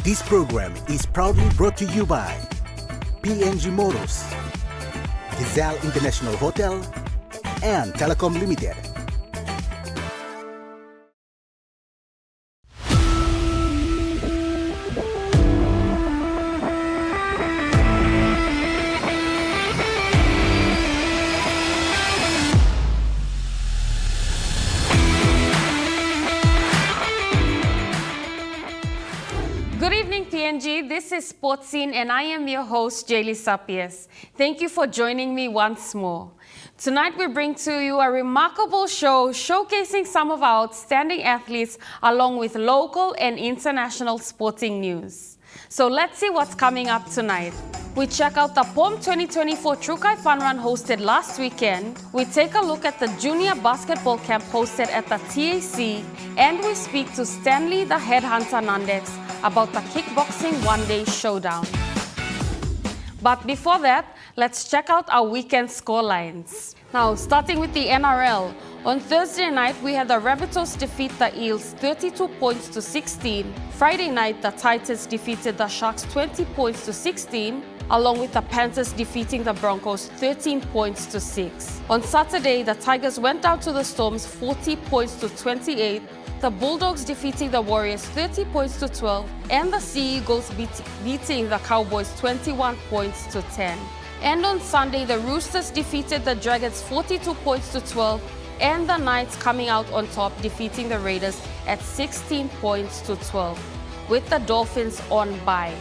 This program is proudly brought to you by PNG Motors, Gazelle International Hotel, and Telecom Limited. Good evening, PNG. This is Sports Scene, and I am your host, Jaylee Sapies. Thank you for joining me once more. Tonight, we bring to you a remarkable show showcasing some of our outstanding athletes, along with local and international sporting news. So let's see what's coming up tonight. We check out the POM 2024 Trukai Fun Run hosted last weekend. We take a look at the junior basketball camp hosted at the TAC, and we speak to Stanley the Headhunter Nandex about the kickboxing one-day showdown. But before that, let's check out our weekend scorelines. Now, starting with the NRL. On Thursday night, we had the Rabbitohs defeat the Eels 32 points to 16. Friday night, the Titans defeated the Sharks 20 points to 16, along with the Panthers defeating the Broncos 13 points to 6. On Saturday, the Tigers went down to the Storms 40 points to 28, the Bulldogs defeating the Warriors 30 points to 12, and the Sea Eagles beating the Cowboys 21 points to 10. And on Sunday, the Roosters defeated the Dragons 42 points to 12, and the Knights coming out on top, defeating the Raiders at 16 points to 12, with the Dolphins on bye.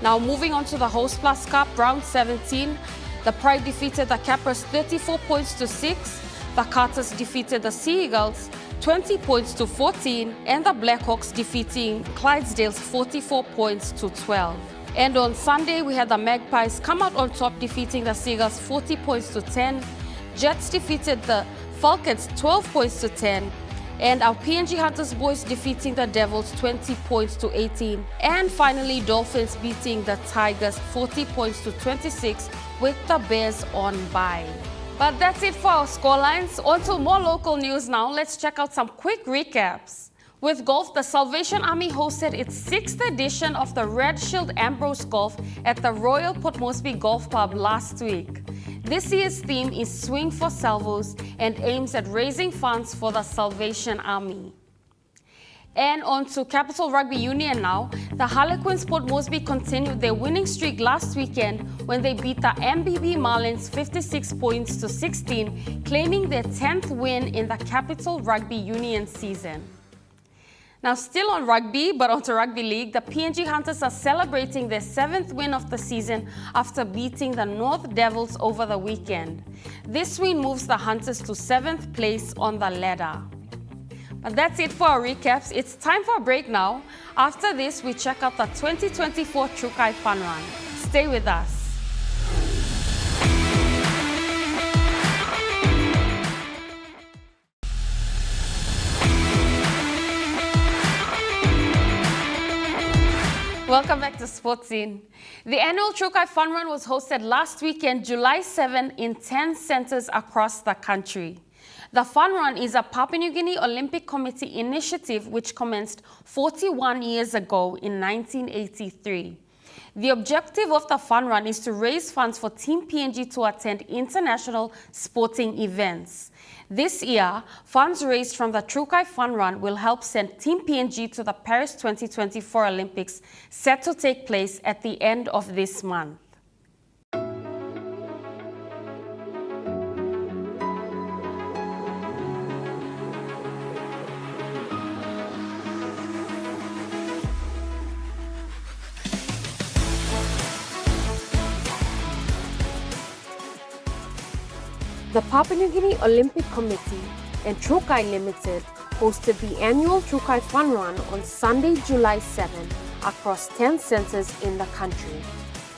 Now moving on to the Host Plus Cup, round 17, the Pride defeated the Capras 34 points to 6, the Carters defeated the Sea Eagles 20 points to 14, and the Blackhawks defeating Clydesdales 44 points to 12. And on Sunday, we had the Magpies come out on top, defeating the Seagulls 40 points to 10. Jets defeated the Falcons 12 points to 10. And our PNG Hunters boys defeating the Devils 20 points to 18. And finally, Dolphins beating the Tigers 40 points to 26, with the Bears on bye. But that's it for our scorelines. On to more local news now. Let's check out some quick recaps. With golf, the Salvation Army hosted its 6th edition of the Red Shield Ambrose Golf at the Royal Port Moresby Golf Club last week. This year's theme is Swing for Salvos and aims at raising funds for the Salvation Army. And on to Capital Rugby Union now. The Harlequins Port Moresby continued their winning streak last weekend when they beat the MBB Marlins 56 points to 16, claiming their 10th win in the Capital Rugby Union season. Now, still on rugby, but onto Rugby League, the PNG Hunters are celebrating their 7th win of the season after beating the North Devils over the weekend. This win moves the Hunters to 7th place on the ladder. But that's it for our recaps. It's time for a break now. After this, we check out the 2024 Trukai Fun Run. Stay with us. Welcome back to Sports Scene. The annual Trukai Fun Run was hosted last weekend, July 7, in 10 centers across the country. The Fun Run is a Papua New Guinea Olympic Committee initiative which commenced 41 years ago in 1983. The objective of the Fun Run is to raise funds for Team PNG to attend international sporting events. This year, funds raised from the Trukai Fun Run will help send Team PNG to the Paris 2024 Olympics, set to take place at the end of this month. The Papua New Guinea Olympic Committee and Trukai Limited hosted the annual Trukai Fun Run on Sunday, July 7 across 10 centers in the country.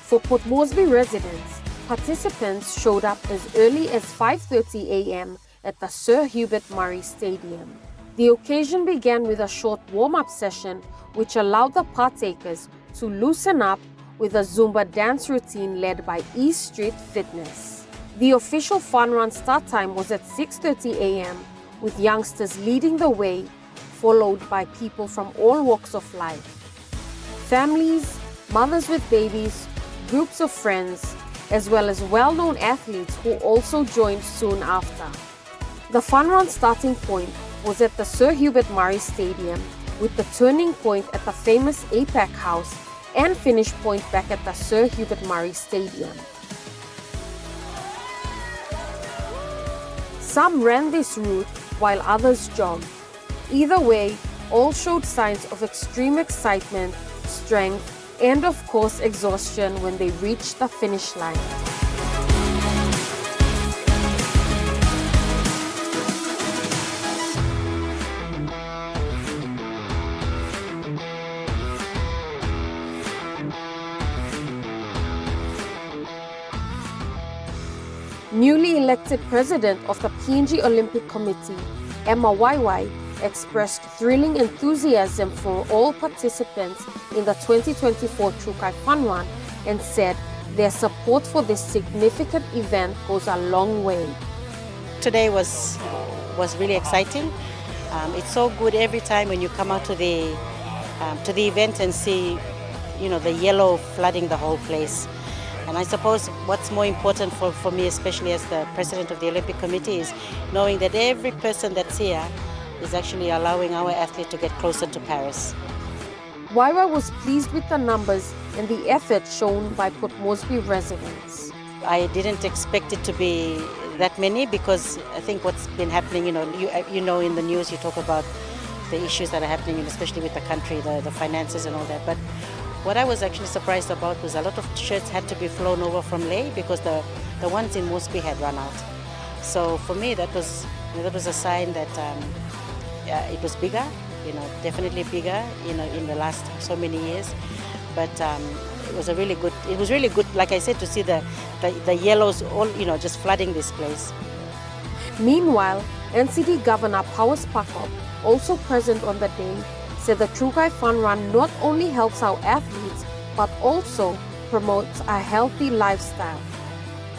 For Port Moresby residents, participants showed up as early as 5:30 a.m. at the Sir Hubert Murray Stadium. The occasion began with a short warm-up session which allowed the partakers to loosen up with a Zumba dance routine led by East Street Fitness. The official Fun Run start time was at 6:30 a.m. with youngsters leading the way, followed by people from all walks of life. Families, mothers with babies, groups of friends, as well as well-known athletes who also joined soon after. The Fun Run starting point was at the Sir Hubert Murray Stadium, with the turning point at the famous APAC House and finish point back at the Sir Hubert Murray Stadium. Some ran this route while others jogged. Either way, all showed signs of extreme excitement, strength, and of course exhaustion when they reached the finish line. Newly elected president of the PNG Olympic Committee, Emma YY, expressed thrilling enthusiasm for all participants in the 2024 Trukai Fun Run and said their support for this significant event goes a long way. Today was really exciting. It's so good every time when you come out to the event and see, the yellow flooding the whole place. And I suppose what's more important for me, especially as the president of the Olympic Committee, is knowing that every person that's here is actually allowing our athlete to get closer to Paris. YY was pleased with the numbers and the effort shown by Port Moresby residents. I didn't expect it to be that many because I think what's been happening, in the news you talk about the issues that are happening, especially with the country, the finances and all that. But what I was actually surprised about was a lot of shirts had to be flown over from Leh because the ones in Moresby had run out. So for me, that was a sign that it was bigger, definitely bigger, in the last so many years. But it was really good, like I said, to see the yellows all, just flooding this place. Meanwhile, NCD Governor Powers Pakop, also present on the day, said the Trukai Fun Run not only helps our athletes, but also promotes a healthy lifestyle.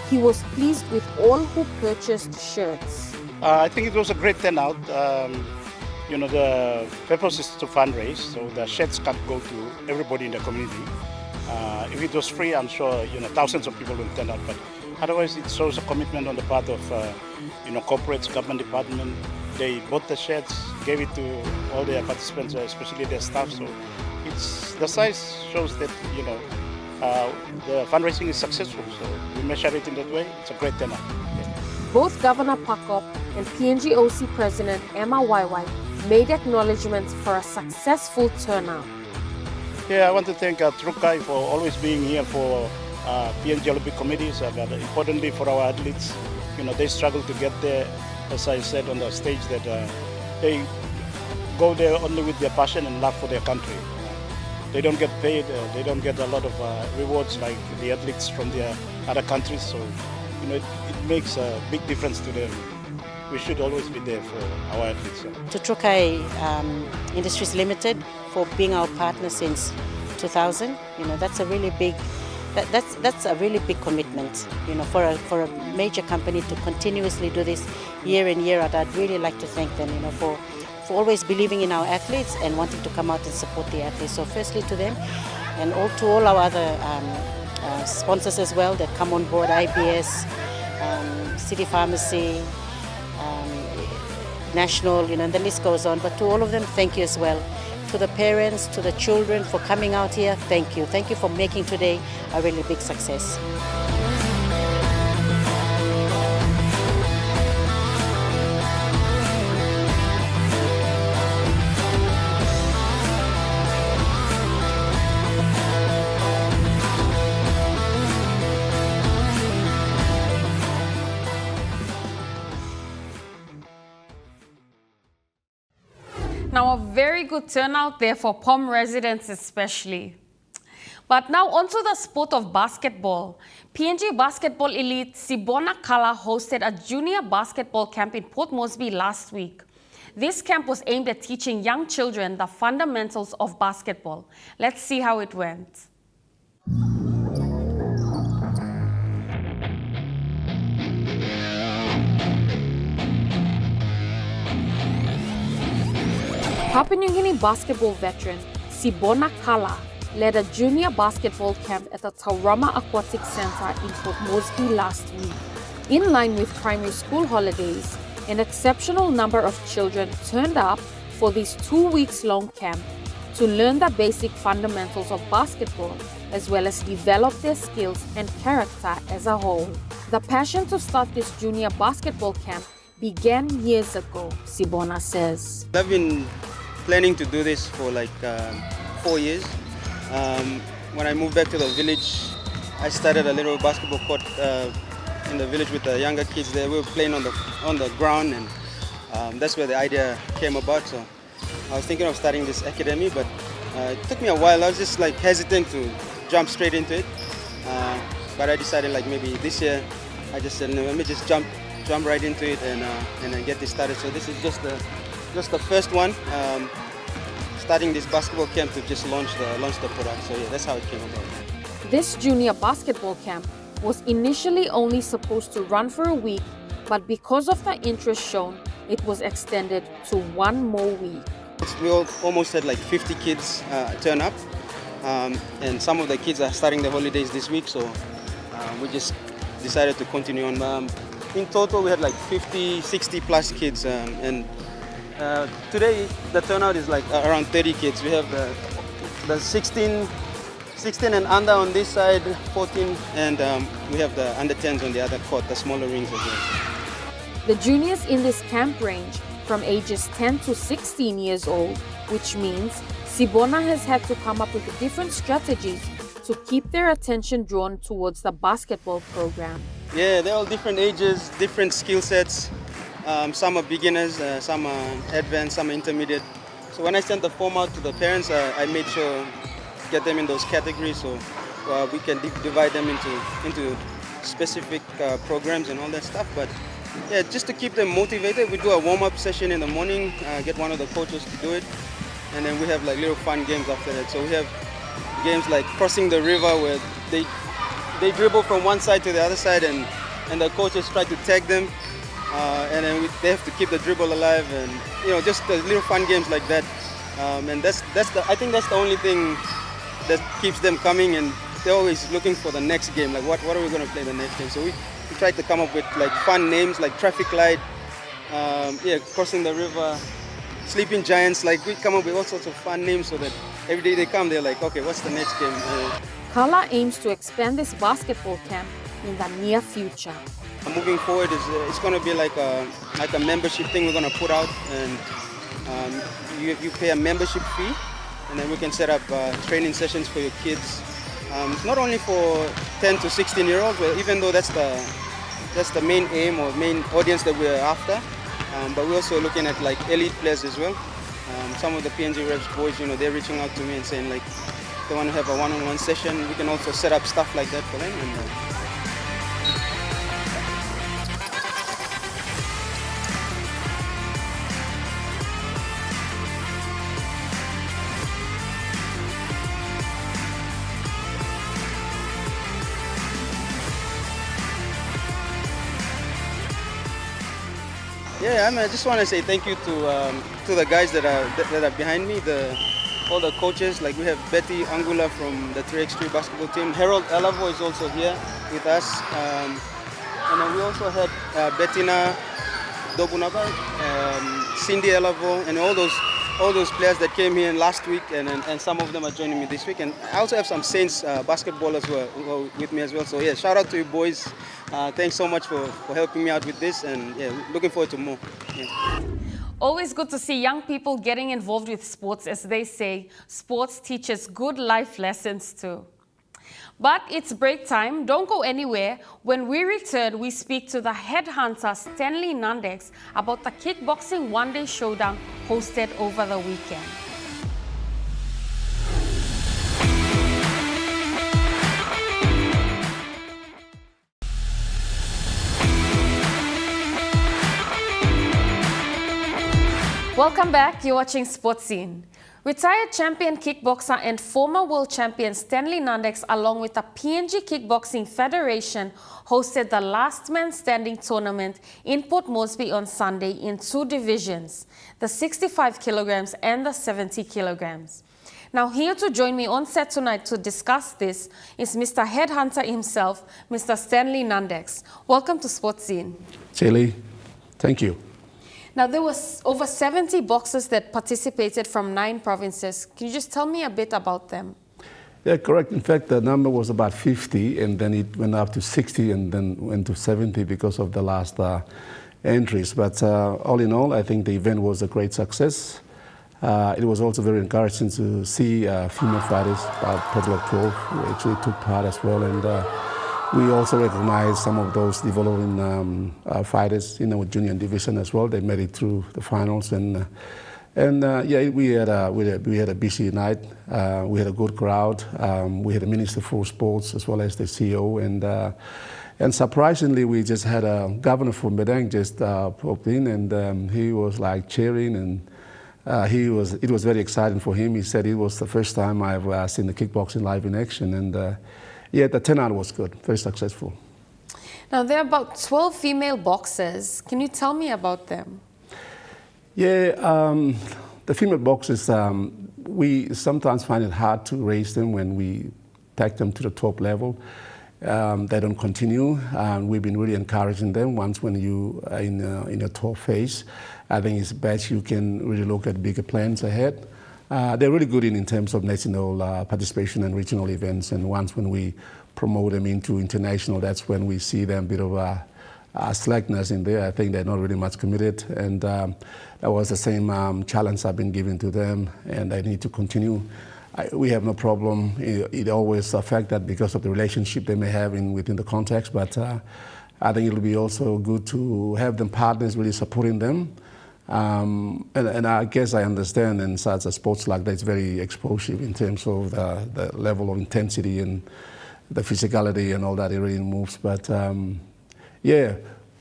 He was pleased with all who purchased shirts. I think it was a great turnout. The purpose is to fundraise, so the shirts can go to everybody in the community. If it was free, I'm sure thousands of people will turn out. But otherwise, it shows a commitment on the part of corporates, government department. They bought the shirts, gave it to all their participants, especially their staff. So the size shows that the fundraising is successful. So we measure it in that way. It's a great turnout. Both Governor Pakop and PNG OC President Emma YY made acknowledgements for a successful turnout. Yeah, I want to thank Trukai for always being here for PNG Olympic Committees, but importantly for our athletes. They struggle to get there. As I said on the stage, that they go there only with their passion and love for their country. They don't get paid, they don't get a lot of rewards like the athletes from their other countries. So, it makes a big difference to them. We should always be there for our athletes. To Trukai Industries Limited for being our partner since 2000, that's a really big. That's a really big commitment, for a major company to continuously do this year in, year out. I'd really like to thank them, for always believing in our athletes and wanting to come out and support the athletes. So firstly to them, and to all our other sponsors as well that come on board, IBS, City Pharmacy, National, and the list goes on. But to all of them, thank you as well. To the parents, to the children for coming out here, thank you. Thank you for making today a really big success. Now, a very good turnout there for POM residents especially. But now onto the sport of basketball. PNG Basketball elite Sibona Kala hosted a junior basketball camp in Port Moresby last week. This camp was aimed at teaching young children the fundamentals of basketball. Let's see how it went. Papua New Guinea basketball veteran Sibona Kala led a junior basketball camp at the Taurama Aquatic Center in Port Moresby last week. In line with primary school holidays, an exceptional number of children turned up for this 2 weeks long camp to learn the basic fundamentals of basketball, as well as develop their skills and character as a whole. The passion to start this junior basketball camp began years ago, Sibona says. I've been planning to do this for like 4 years. When I moved back to the village, I started a little basketball court in the village with the younger kids there. We were playing on the ground, and that's where the idea came about. So I was thinking of starting this academy, but it took me a while. I was just like hesitant to jump straight into it. But I decided like maybe this year, I just said, no, let me just jump right into it and then get this started. So this is just the first one. Starting this basketball camp to just launch the product. So yeah, that's how it came about. This junior basketball camp was initially only supposed to run for a week, but because of the interest shown, it was extended to 1 more week. We almost had like 50 kids turn up, and some of the kids are starting the holidays this week, so we just decided to continue on. In total, we had like 50, 60 plus kids, and today the turnout is like around 30 kids. We have the 16 and under on this side, 14, and we have the under 10s on the other court, the smaller rings as well. The juniors in this camp range from ages 10 to 16 years old, which means Sibona has had to come up with different strategies to keep their attention drawn towards the basketball program. Yeah, they're all different ages, different skill sets. Some are beginners, some are advanced, some are intermediate. So when I sent the form out to the parents, I made sure to get them in those categories so we can divide them into specific programs and all that stuff. But yeah, just to keep them motivated, we do a warm-up session in the morning, get one of the coaches to do it, and then we have like little fun games after that. So we have games like crossing the river where they dribble from one side to the other side, and the coaches try to tag them, and then they have to keep the dribble alive, and just the little fun games like that. And I think that's the only thing that keeps them coming, and they're always looking for the next game. Like what are we going to play the next game? So we try to come up with like fun names like traffic light, crossing the river, sleeping giants. Like we come up with all sorts of fun names so that every day they come, they're like, okay, what's the next game? Kala aims to expand this basketball camp in the near future. Moving forward, it's going to be like a membership thing we're going to put out, and you pay a membership fee, and then we can set up training sessions for your kids. Not only for 10 to 16-year-olds, well, even though that's the main aim or main audience that we're after, but we're also looking at like elite players as well. Some of the PNG Reps boys, they're reaching out to me and saying like they want to have a one-on-one session. We can also set up stuff like that for them. Yeah, I just want to say thank you to the guys that are behind me, all the coaches. Like we have Betty Angula from the 3x3 basketball team. Harold Elavo is also here with us, and then we also had Bettina Dobunaba, Cindy Elavo, and all those players that came here last week, and some of them are joining me this week. And I also have some Saints basketballers who are with me as well. So yeah, shout out to you boys. Thanks so much for helping me out with this, and yeah, looking forward to more. Yeah. Always good to see young people getting involved with sports. As they say, sports teaches good life lessons too. But it's break time. Don't go anywhere. When we return, we speak to the headhunter Stanley Nandex about the kickboxing one-day showdown hosted over the weekend. Welcome back. You're watching Sports Scene. Retired champion kickboxer and former world champion Stanley Nandex, along with the PNG Kickboxing Federation, hosted the last man standing tournament in Port Moresby on Sunday in 2 divisions, the 65 kilograms and the 70 kilograms. Now, here to join me on set tonight to discuss this is Mr. Headhunter himself, Mr. Stanley Nandex. Welcome to Sports Scene. Chile, thank you. Now, there was over 70 boxers that participated from 9 provinces. Can you just tell me a bit about them? Yeah, correct. In fact, the number was about 50, and then it went up to 60, and then went to 70 because of the last entries. But all in all, I think the event was a great success. It was also very encouraging to see female fighters, total of 12, who actually took part as well. And we also recognize some of those developing fighters in our junior division as well. They made it through the finals, and yeah, we had a busy night. We had a good crowd. We had a Minister for Sports as well as the CEO, and surprisingly, we just had a governor from Medang just popped in, and he was like cheering, and it was very exciting for him. He said it was the first time I've seen the kickboxing live in action, and yeah, the turnout was good, very successful. Now, there are about 12 female boxers. Can you tell me about them? Yeah, the female boxers, we sometimes find it hard to raise them when we take them to the top level. They don't continue. We've been really encouraging them. Once when you are in a top phase, I think it's best you can really look at bigger plans ahead. They're really good in terms of national participation and regional events. And once when we promote them into international, that's when we see them a bit of a slackness in there. I think they're not really much committed, and that was the same challenge I've been giving to them, and I need to continue. We have no problem. It always affects that because of the relationship they may have within the context, but I think it'll be also good to have them partners really supporting them. And I guess I understand in such a sports like that, it's very explosive in terms of the level of intensity and the physicality and all that. It really moves, but yeah,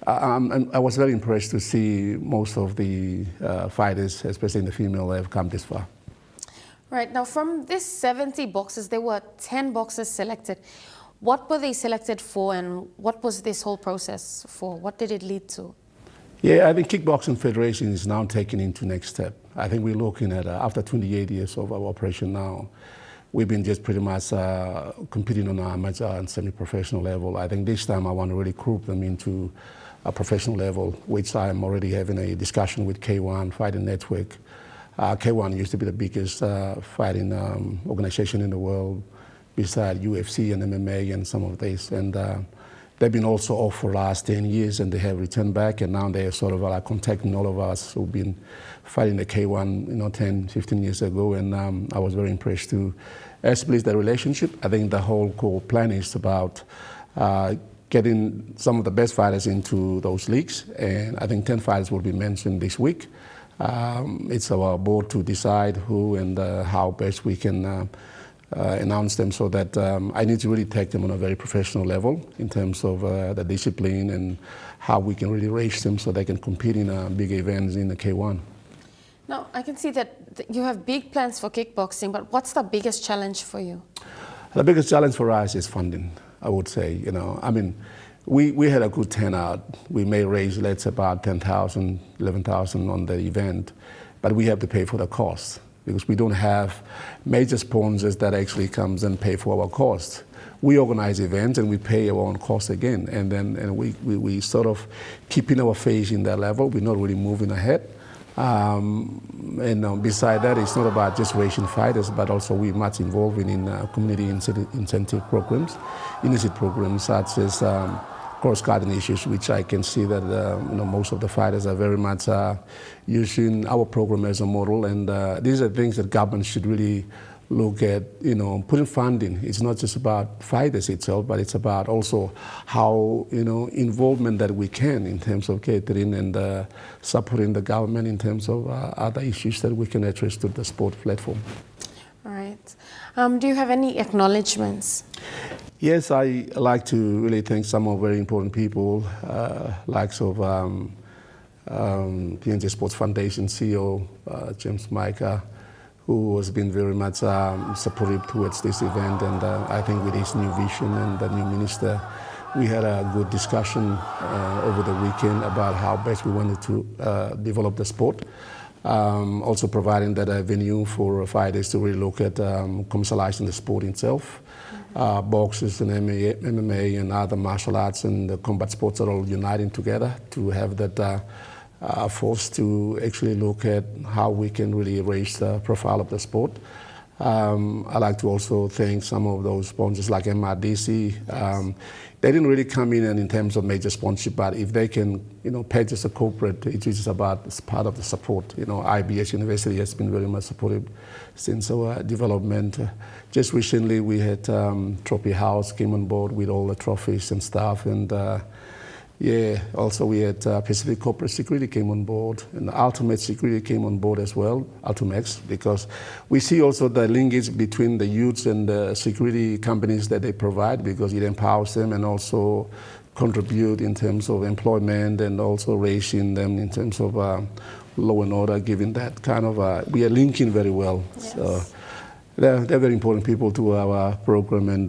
I was very impressed to see most of the fighters, especially in the female, have come this far. Right, now from this 70 boxers, there were 10 boxers selected. What were they selected for, and what was this whole process for? What did it lead to? Yeah, I think Kickboxing Federation is now taking into next step. I think we're looking at, after 28 years of our operation now, we've been just pretty much competing on an amateur and semi-professional level. I think this time I want to really group them into a professional level, which I'm already having a discussion with K1 Fighting Network. K1 used to be the biggest fighting organization in the world, beside UFC and MMA and some of these. And they've been also off for the last 10 years, and they have returned back, and now they're sort of contacting all of us who've been fighting the K1, 10, 15 years ago, and I was very impressed to establish the relationship. I think the whole core plan is about getting some of the best fighters into those leagues, and I think 10 fighters will be mentioned this week. It's our board to decide who and how best we can announce them, so that I need to really take them on a very professional level in terms of the discipline and how we can really raise them so they can compete in big events in the K1. Now, I can see that you have big plans for kickboxing, but what's the biggest challenge for you? The biggest challenge for us is funding, I would say. I mean, we had a good turnout. We may raise, let's say, about 10,000, 11,000 on the event, but we have to pay for the cost, because we don't have major sponsors that actually comes and pay for our costs. We organize events and we pay our own costs again, and we sort of keeping our face in that level. We're not really moving ahead. And beside that, it's not about just raising fighters, but also we're much involved in community incentive programs, initiative programs such as cross-cutting issues, which I can see that most of the fighters are very much using our program as a model, and these are things that government should really look at, putting funding. It's not just about fighters itself, but it's about also how, involvement that we can in terms of catering and supporting the government in terms of other issues that we can address to the sport platform. All right. Do you have any acknowledgements? Yes, I like to really thank some of very important people, likes of PNG Sports Foundation CEO, James Micah, who has been very much supportive towards this event. And I think with his new vision and the new minister, we had a good discussion over the weekend about how best we wanted to develop the sport. Also providing that a venue for fighters to really look at commercializing the sport itself. Boxers and MMA and other martial arts and the combat sports are all uniting together to have that force to actually look at how we can really raise the profile of the sport. I'd like to also thank some of those sponsors like MRDC. They didn't really come in terms of major sponsorship, but if they can, pledge as a corporate, it is about it's part of the support. IBS University has been very much supportive since our development. Just recently, we had Trophy House came on board with all the trophies and stuff, and also we had Pacific Corporate Security came on board, and Ultimate Security came on board as well, Ultimax, because we see also the linkage between the youths and the security companies that they provide, because it empowers them and also contribute in terms of employment and also raising them in terms of law and order, giving that kind of, we are linking very well. Yes. So they're very important people to our program, and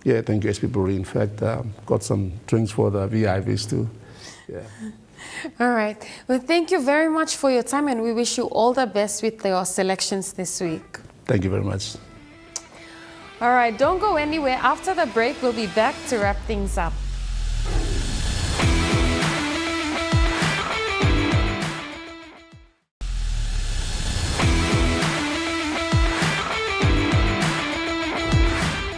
thank you, SP Brewery. In fact, got some drinks for the VIVs too. Yeah. All right. Well, thank you very much for your time, and we wish you all the best with your selections this week. Thank you very much. All right, don't go anywhere. After the break, we'll be back to wrap things up.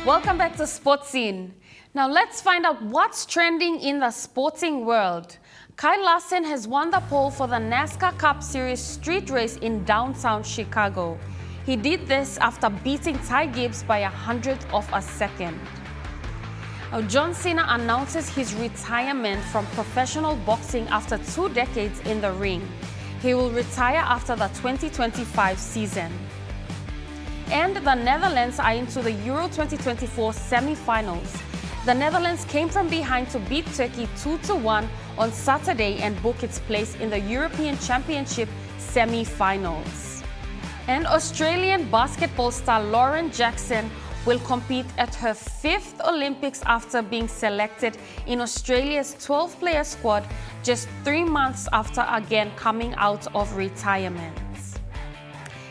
Welcome back to Sports Scene. Now let's find out what's trending in the sporting world. Kyle Larson has won the pole for the NASCAR Cup Series street race in downtown Chicago. He did this after beating Ty Gibbs by 100th of a second. Now, John Cena announces his retirement from professional boxing after 2 decades in the ring. He will retire after the 2025 season. And the Netherlands are into the Euro 2024 semi-finals. The Netherlands came from behind to beat Turkey 2-1 on Saturday and book its place in the European Championship semi-finals. And Australian basketball star Lauren Jackson will compete at her 5th Olympics after being selected in Australia's 12-player squad just 3 months after again coming out of retirement.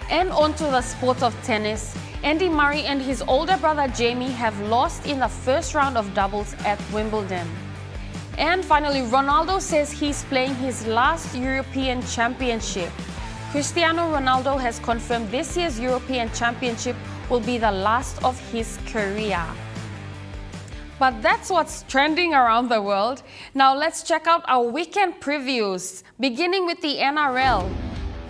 And onto the sport of tennis. Andy Murray and his older brother Jamie have lost in the first round of doubles at Wimbledon. And finally, Ronaldo says he's playing his last European Championship. Cristiano Ronaldo has confirmed this year's European Championship will be the last of his career. But that's what's trending around the world. Now let's check out our weekend previews, beginning with the NRL.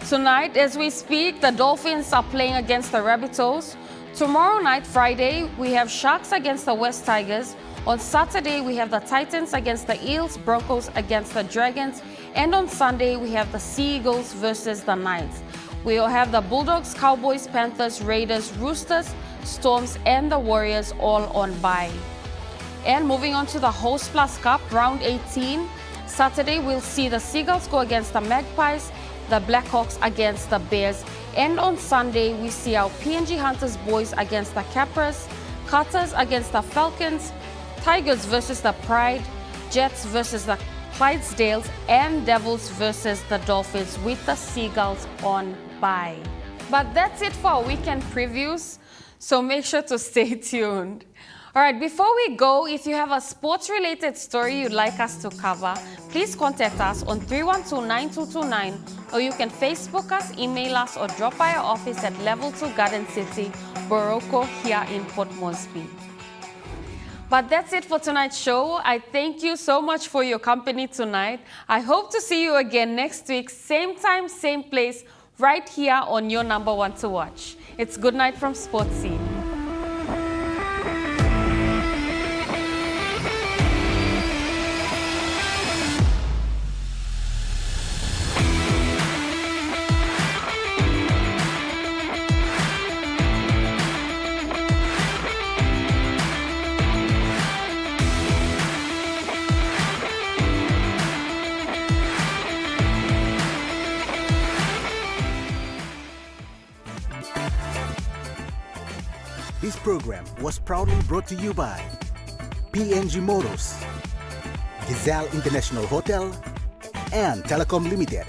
Tonight, as we speak, the Dolphins are playing against the Rabbitohs. Tomorrow night, Friday, we have Sharks against the West Tigers. On Saturday, we have the Titans against the Eels, Broncos against the Dragons. And on Sunday, we have the Sea Eagles versus the Knights. We'll have the Bulldogs, Cowboys, Panthers, Raiders, Roosters, Storms, and the Warriors all on bye. And moving on to the Host Plus Cup, round 18. Saturday, we'll see the Seagulls go against the Magpies, the Blackhawks against the Bears, and on Sunday we see our PNG Hunters boys against the Capras, Cutters against the Falcons, Tigers versus the Pride, Jets versus the Clydesdales, and Devils versus the Dolphins with the Seagulls on bye. But that's it for our weekend previews, so make sure to stay tuned. All right, before we go, if you have a sports-related story you'd like us to cover, please contact us on 312-9229, or you can Facebook us, email us, or drop by our office at Level 2 Garden City, Boroko, here in Port Moresby. But that's it for tonight's show. I thank you so much for your company tonight. I hope to see you again next week, same time, same place, right here on your number one to watch. It's good night from Sports Scene. This program was proudly brought to you by PNG Motors, Gazelle International Hotel, and Telecom Limited.